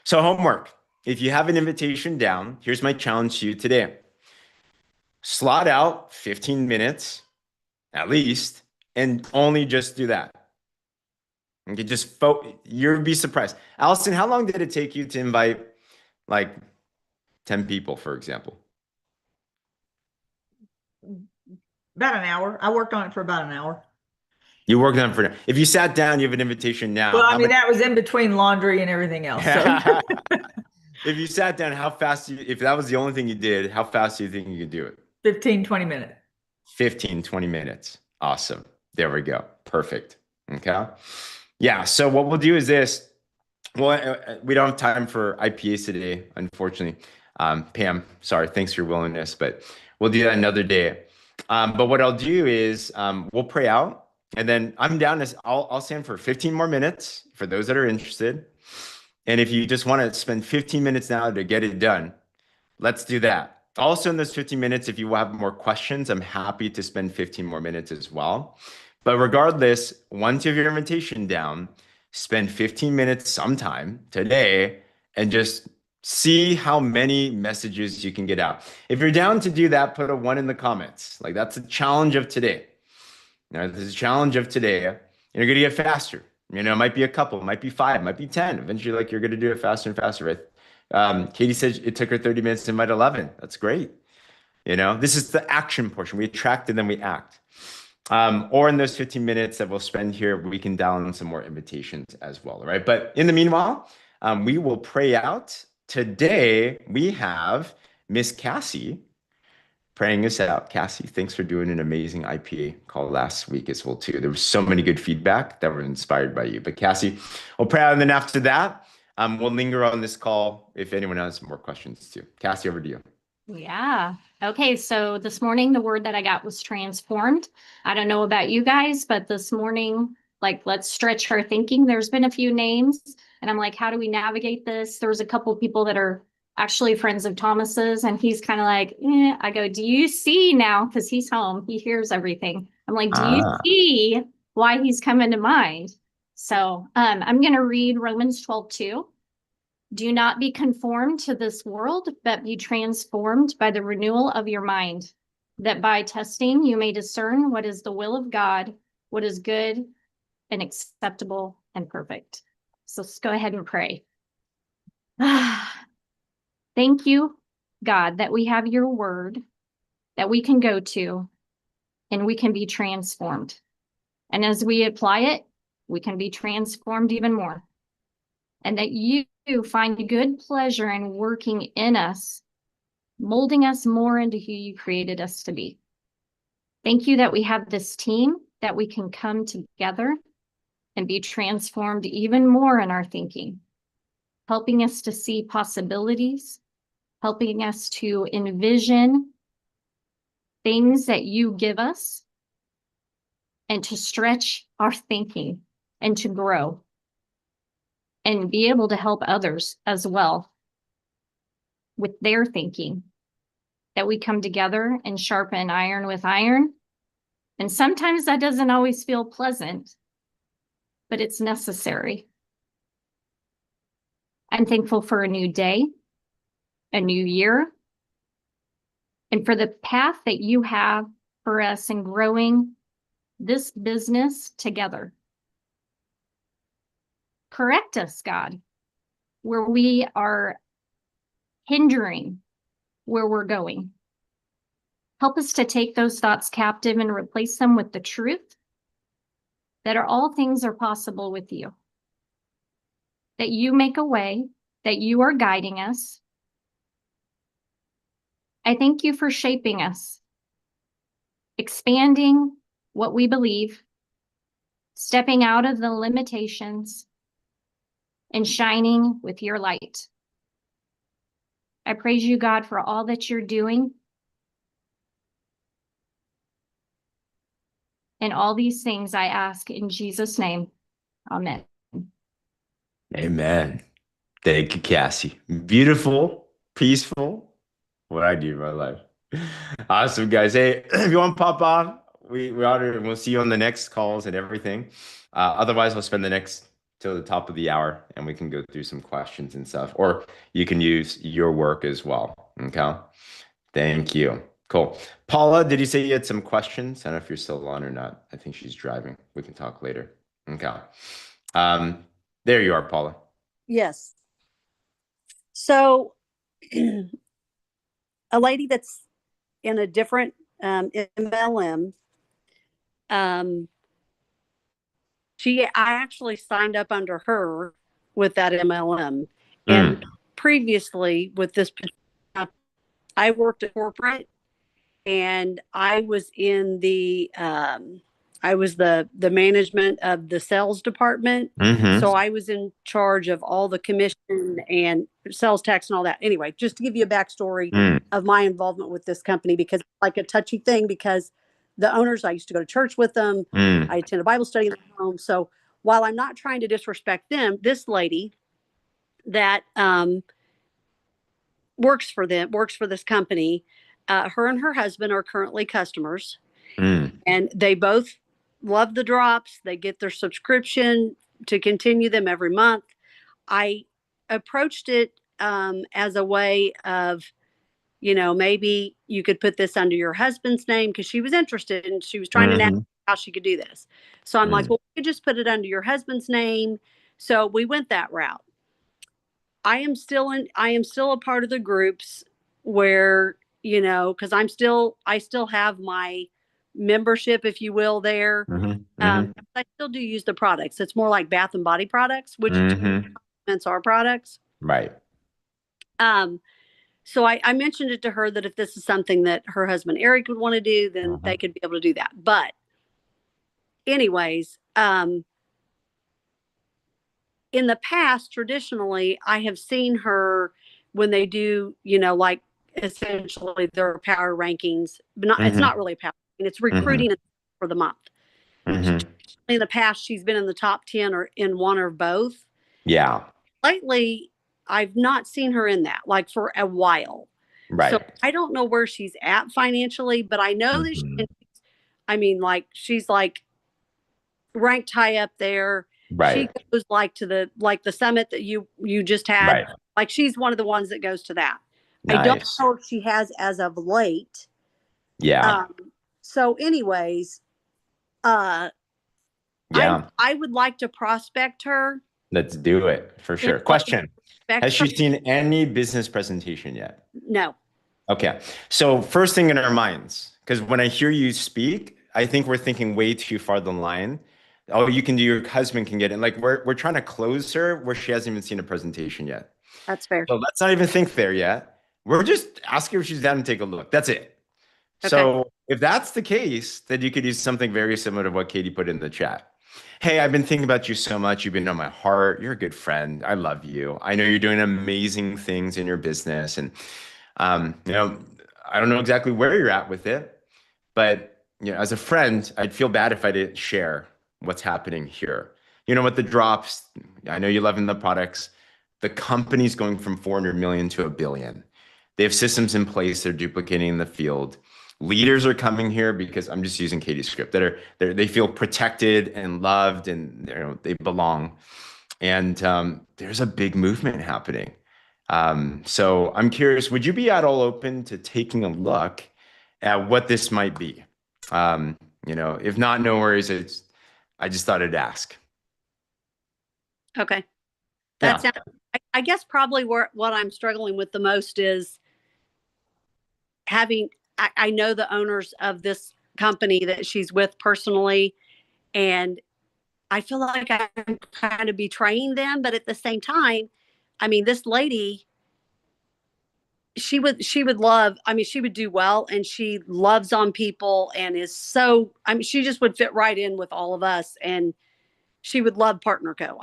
So homework. If you have an invitation down, here's my challenge to you today. Slot out 15 minutes at least, and only just do that. Okay, you'll be surprised. Allison, how long did it take you to invite like 10 people, for example? About an hour. I worked on it for about an hour. You worked on it for, if you sat down, you have an invitation now. Well, I mean, that was in between laundry and everything else. So. If you sat down, if that was the only thing you did, how fast do you think you could do it? 15, 20 minutes. 15, 20 minutes. Awesome. There we go. Perfect. Okay. Yeah. So what we'll do is this. Well, we don't have time for IPAs today, unfortunately. Pam, sorry, thanks for your willingness, but we'll do that another day. But what I'll do is we'll pray out, and then I'm down as I'll stand for 15 more minutes for those that are interested. And if you just want to spend 15 minutes now to get it done, let's do that. Also, in those 15 minutes, if you have more questions, I'm happy to spend 15 more minutes as well. But regardless, once you have your invitation down, spend 15 minutes sometime today and just see how many messages you can get out. If you're down to do that, put a 1 in the comments. Like, that's a challenge of today. Now, this is a challenge of today, and you're going to get faster. You know, it might be a couple, it might be 5, it might be 10. Eventually, like, you're going to do it faster and faster, right? Katie said it took her 30 minutes to invite 11. That's great. You know, this is the action portion. We attract and then we act. Or in those 15 minutes that we'll spend here, we can download some more invitations as well, right? But in the meanwhile, we will pray out. Today, we have Miss Cassie praying us out. Cassie, thanks for doing an amazing IPA call last week as well, too. There was so many good feedback that were inspired by you. But Cassie, we'll pray out, and then after that, we'll linger on this call if anyone has more questions, too. Cassie, over to you. Yeah. Okay. So this morning, the word that I got was transformed. I don't know about you guys, but this morning, like, let's stretch our thinking. There's been a few names, and I'm like, how do we navigate this? There's a couple people that are actually friends of Thomas's, and he's kind of like, I go, do you see now? Because he's home, he hears everything. I'm like, do you see why he's coming to mind? So I'm going to read Romans 12:2. Do not be conformed to this world, but be transformed by the renewal of your mind, that by testing you may discern what is the will of God, what is good and acceptable and perfect. So let's go ahead and pray. Thank you, God, that we have your word that we can go to and we can be transformed. And as we apply it, we can be transformed even more. And that you find good pleasure in working in us, molding us more into who you created us to be. Thank you that we have this team, that we can come together and be transformed even more in our thinking, helping us to see possibilities, helping us to envision things that you give us, and to stretch our thinking and to grow and be able to help others as well with their thinking, that we come together and sharpen iron with iron. And sometimes that doesn't always feel pleasant, but it's necessary. I'm thankful for a new day, a new year, and for the path that you have for us in growing this business together. Correct us, God, where we are hindering where we're going. Help us to take those thoughts captive and replace them with the truth that all things are possible with you. That you make a way, that you are guiding us. I thank you for shaping us, expanding what we believe, stepping out of the limitations, and shining with your light. I praise you, God, for all that you're doing. And all these things I ask in Jesus' name. Amen. Amen. Thank you, Cassie. Beautiful, peaceful. What I do in my life. Awesome, guys. Hey, if you want to pop off, we honor and we'll see you on the next calls and everything. Otherwise, we'll spend the next till the top of the hour and we can go through some questions and stuff. Or you can use your work as well. Okay. Thank you. Cool. Paula, did you say you had some questions? I don't know if you're still on or not. I think she's driving. We can talk later. Okay. There you are, Paula. Yes. So a lady that's in a different MLM, I actually signed up under her with that MLM. And previously with this, I worked at corporate and I was in the I was the management of the sales department. Mm-hmm. So I was in charge of all the commission and sales tax and all that. Anyway, just to give you a backstory of my involvement with this company, because it's like a touchy thing, because the owners, I used to go to church with them. I attended Bible study in their home. So while I'm not trying to disrespect them, this lady that works for this company, her and her husband are currently customers. And they both love the drops. They get their subscription to continue them every month. I approached it as a way of, maybe you could put this under your husband's name, because she was interested and she was trying to know how she could do this. So I'm like, well, we could just put it under your husband's name. So we went that route. I am still a part of the groups where, because I still have my membership, if you will, there. I still do use the products. It's more like bath and body products, which complements our products. Right. So I mentioned it to her that if this is something that her husband Eric would want to do, then they could be able to do that. But anyways, in the past, traditionally, I have seen her when they do, like essentially their power rankings, but it's not really power, it's recruiting for the month. In the past, she's been in the top 10 or in one or both. Yeah. Lately, I've not seen her in that, like for a while. Right. So I don't know where she's at financially, but I know that she's like ranked high up there. Right. She goes like to the summit that you just had. Right. Like she's one of the ones that goes to that. Nice. I don't know if she has as of late. Yeah. So anyways, I would like to prospect her. Let's do it for sure. Question. Has she seen any business presentation yet? No. Okay. So first thing in our minds, because when I hear you speak, I think we're thinking way too far down the line. Oh, you can do, your husband can get it. Like we're trying to close her where she hasn't even seen a presentation yet. That's fair. So let's not even think there yet. We're just asking if she's down to take a look. That's it. Okay. So if that's the case, then you could use something very similar to what Katie put in the chat. Hey, I've been thinking about you so much. You've been on my heart. You're a good friend. I love you. I know you're doing amazing things in your business. And, I don't know exactly where you're at with it, but as a friend, I'd feel bad if I didn't share what's happening here. With the drops, I know you're loving the products. The company's going from 400 million to $1 billion. They have systems in place. They're duplicating in the field. Leaders are coming here because I'm just using Katie's script, they feel protected and loved, and they belong. And there's a big movement happening. So I'm curious, would you be at all open to taking a look at what this might be? If not, no worries. I just thought I'd ask. Okay. I guess probably what I'm struggling with the most is I know the owners of this company that she's with personally, and I feel like I'm kind of betraying them. But at the same time, this lady, she would love, she would do well, and she loves on people and is so, she just would fit right in with all of us, and she would love PartnerCo.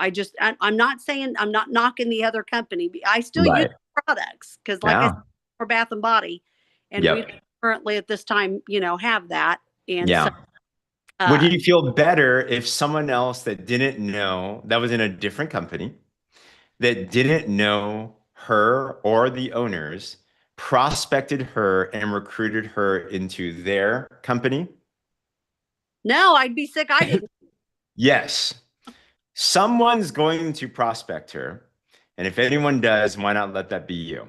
I'm not saying, I'm not knocking the other company. I still use products because I said, for Bath and Body, and we currently at this time, have that. And so, would you feel better if someone else that didn't know, that was in a different company, that didn't know her or the owners, prospected her and recruited her into their company? No, I'd be sick. I didn't. Yes. Someone's going to prospect her. And if anyone does, why not let that be you?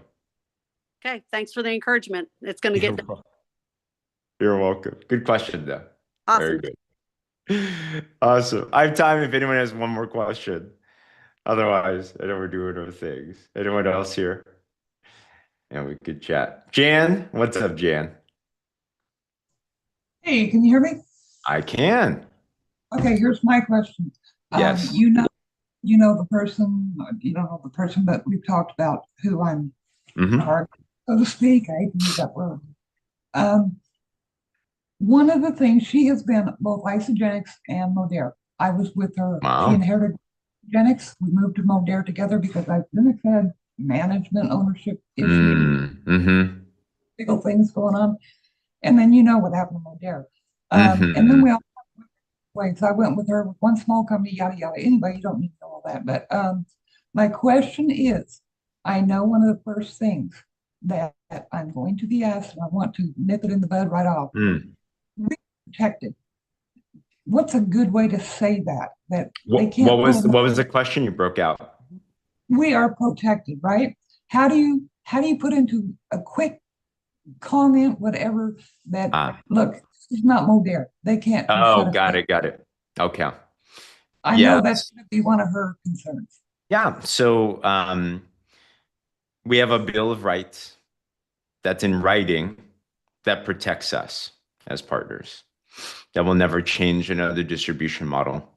Okay. Thanks for the encouragement. It's going to get. You're welcome. Good question, though. Awesome. Very good. Awesome. I have time if anyone has one more question. Otherwise, I know we're doing other things. Anyone else here? And we could chat. Jan, what's up, Jan? Hey, can you hear me? I can. Okay, here's my question. Yes. You know the person, you don't know the person, but we've talked about who I'm, so to speak. I hate to use that word. one of the things, she has been both Isogenics and Modere. I was with her. She Wow. inherited Isogenics. We moved to Modere together because Isogenics had management ownership issues, Mm-hmm. legal things going on. And then you know what happened to Modere. And then Mm-hmm. we all went. So I went with her with one small company, yada yada. Anyway, you don't need to know all that. But my question is, I know one of the first things that I'm going to be asked, and I want to nip it in the bud right off. Mm. We're protected. What's a good way to say that? That they What, can't pull them. what was the question you broke out? We are protected, right? How do you put into a quick comment, whatever, that look, it's not Modere. They can't Oh, shut us got down. it, got it. Okay. I Yeah. know that's going to be one of her concerns. Yeah. So we have a Bill of Rights that's in writing that protects us as partners. That will never change another distribution model.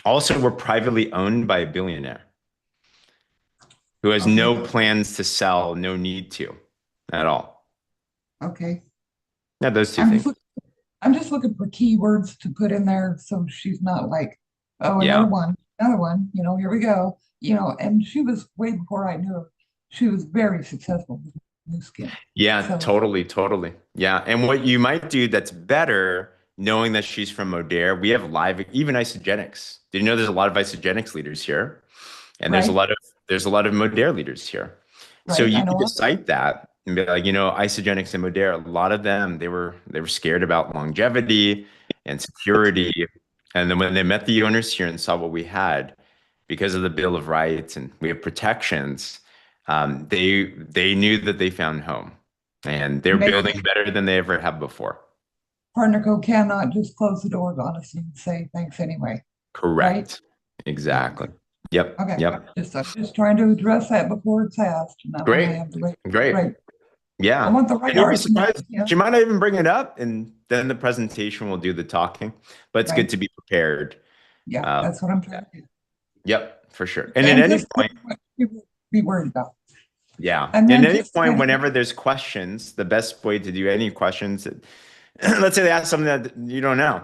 Also, we're privately owned by a billionaire who has no plans to sell, no need to at all. Okay. Yeah, those two I'm things. I'm just looking for keywords to put in there so she's not like, oh, Yeah. another one, here we go. And she was way before I knew her. She was very successful with Nu Skin. Yeah, So- totally. Yeah. And what you might do that's better, knowing that she's from Modere, we have live, even Isogenics. Did you know there's a lot of Isogenics leaders here? And there's a Right. lot of Modere leaders here. So Right, you I know can of. cite that and be like, Isogenics and Modere, a lot of them, they were scared about longevity and security. And then when they met the owners here and saw what we had, because of the Bill of Rights and we have protections, they knew that they found home, and they're Maybe- building better than they ever have before. PartnerCo cannot just close the doors on us and say thanks anyway. Correct. Exactly. Yep. Okay. Yep. I'm just trying to address that before it's asked. And I want to Great. have the right, Great. right. Yeah. I want the right And you'll be argument. surprised. Yeah. She might not even bring it up, and then the presentation will do the talking. But it's Right. good to be prepared. Yeah, that's what I'm trying to do. Yep, for sure. And at any point, what people be worried about. yeah. And And then at any just- point, whenever there's questions, the best way to do any questions, let's say they ask something that you don't know,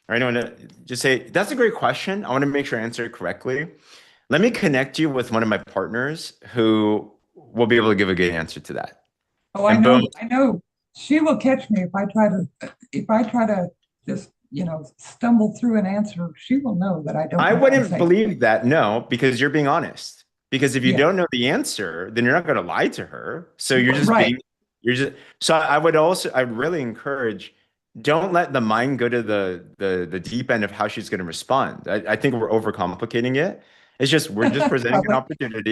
or I don't know, just say, that's a great question. I want to make sure I answer it correctly. Let me connect you with one of my partners who will be able to give a good answer to that. Oh, I And know, boom. I know. She will catch me if I try to just, stumble through an answer. She will know that I don't. I know what I'm wouldn't saying. believe that, no, because you're being honest. Because if you Yeah. don't know the answer, then you're not going to lie to her. So you're just Right. so I really encourage, don't let the mind go to the deep end of how she's going to respond. I think we're overcomplicating it. It's just, we're just presenting an opportunity.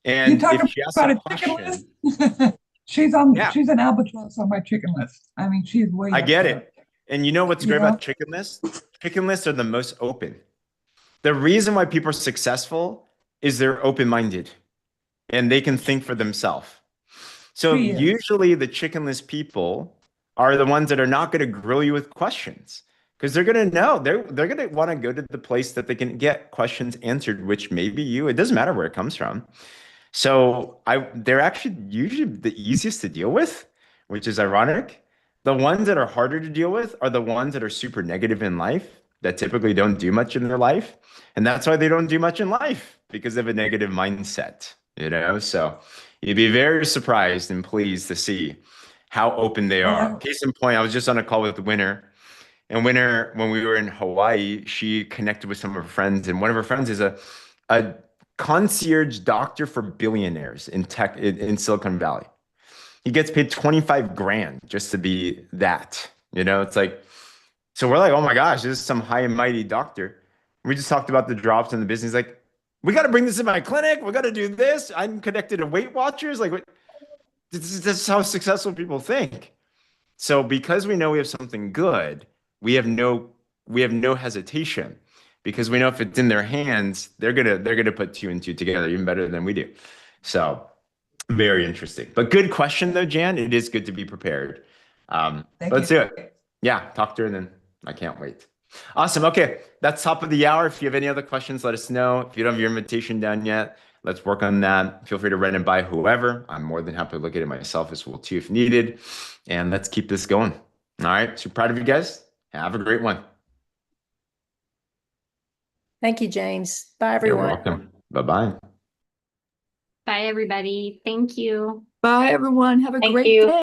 You And talk if she asks about a a chicken question, list? Yeah. She's an albatross on my chicken list. I mean, she's way I up get there. it. And you know what's great about chicken lists? Chicken lists are the most open. The reason why people are successful is they're open-minded and they can think for themselves. So She is. usually the chicken list people are the ones that are not going to grill you with questions, because they're going to know, they're going to want to go to the place that they can get questions answered, which may be you. It doesn't matter where it comes from. So they're actually usually the easiest to deal with, which is ironic. The ones that are harder to deal with are the ones that are super negative in life, that typically don't do much in their life. And that's why they don't do much in life, because of a negative mindset, So you'd be very surprised and pleased to see how open they are. Case in point, I was just on a call with Winner. And Winner, when we were in Hawaii, she connected with some of her friends. And one of her friends is a concierge doctor for billionaires in tech in Silicon Valley. He gets paid 25 grand just to be that. It's like, so we're like, oh my gosh, this is some high and mighty doctor. We just talked about the drops in the business. Like, we got to bring this in my clinic. We got to do this. I'm connected to Weight Watchers. Like, this is how successful people think. So because we know we have something good, we have no hesitation, because we know if it's in their hands, they're gonna put two and two together even better than we do. So very interesting. But good question though, Jan. It is good to be prepared. Let's do it. Yeah, talk to her and then I can't wait. Awesome. Okay, that's top of the hour. If you have any other questions, let us know. If you don't have your invitation down yet, let's work on that. Feel free to run it by whoever. I'm more than happy to look at it myself as well too if needed. And let's keep this going. All right. So proud of you guys. Have a great one. Thank you, James. Bye, You're everyone. welcome. Bye-bye. Bye, everybody. Thank you. Bye, everyone. Have a Thank great you. day.